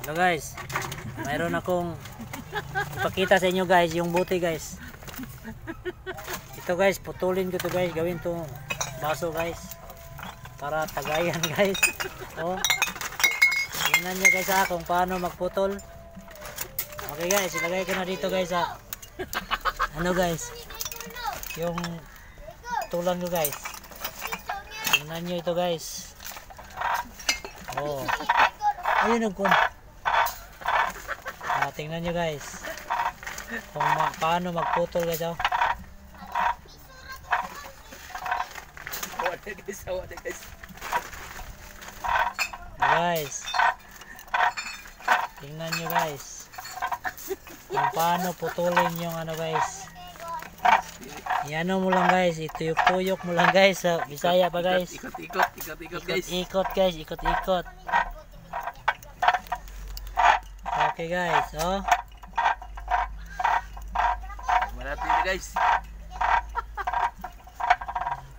Hello guys, mayroon akong ipakita sa inyo guys yung buti guys. Ito guys, putulin ko to guys, gawin to baso guys para tagayan guys. Oh, tingnan nyo guys kung paano magputol. Okay guys, ilagay ko na dito guys ano guys, yung tulang ko guys. Tingnan nyo ito guys. Oh, ayun nagkun. Tingnan nyo guys kung paano magputol guys. Oh. Guys, tingnan nyo guys kung paano putulin yung ano guys. Iano mo lang guys, ituyok-tuyok mo lang guys sa Bisaya pa guys. Ikot guys. Ikot guys, ikot-ikot. Okay guys, oh. Malapit na guys.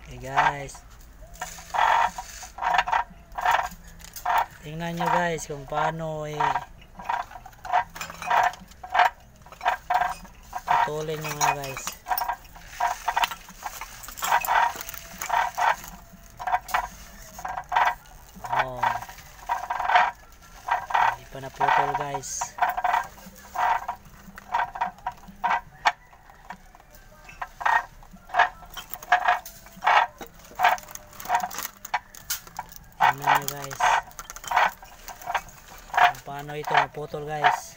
Okay guys. Tingnan nyo guys kung paano putulin yung ano guys. Oh. Hindi pa naputol guys. Tingnan nyo guys kung paano ito maputol guys.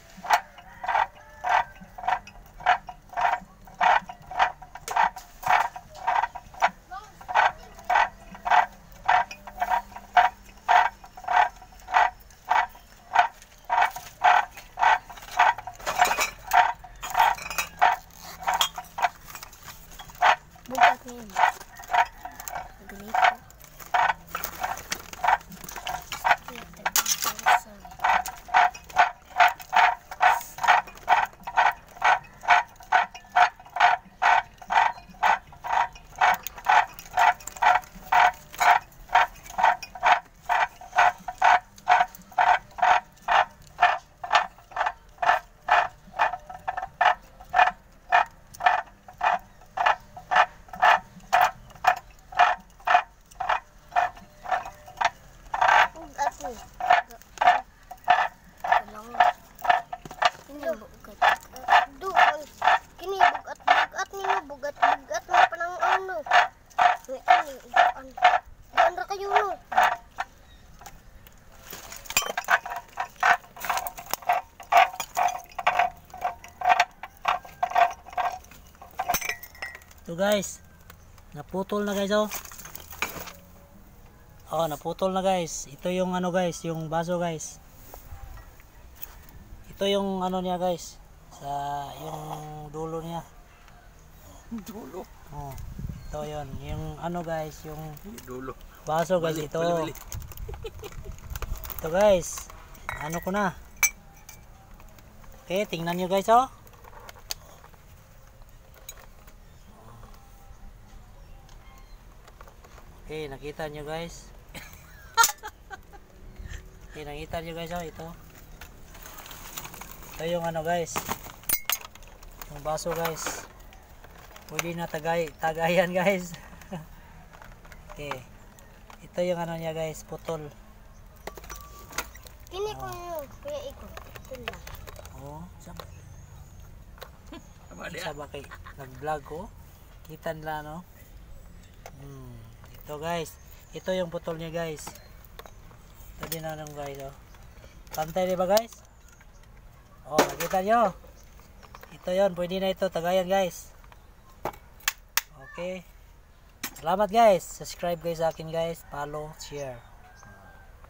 Bukat niya yun. Ganito. Ito guys, naputol na guys. Oh, oh, naputol na guys. Ito yung ano guys, yung baso guys. Ito yung ano niya guys, sa yung dulo niya. Dulo. Oh, ito yon, yung ano guys, yung Dulo. baso guys. Ito. Ito guys, ano ko na. Okay, tingnan nyo guys. Oh, okay, nakita nyo guys. Okay, nakita nyo guys. Oh, ito. Ito yung ano guys, yung baso guys. Pwede na tagayan guys. Okay, ito yung ano niya guys, putol. Kini ko yun. Kaya ikot. Ito lang. Oh, saba kay nag-vlog ko. Kita nila no. Ito guys, ito yung putol niya guys. Ito din na nung guys. Oh, pantay diba guys? Oh, nakita nyo. Ito yon, pwede na ito tagayan guys. Okay, salamat guys. Subscribe guys sa akin guys. Follow, share.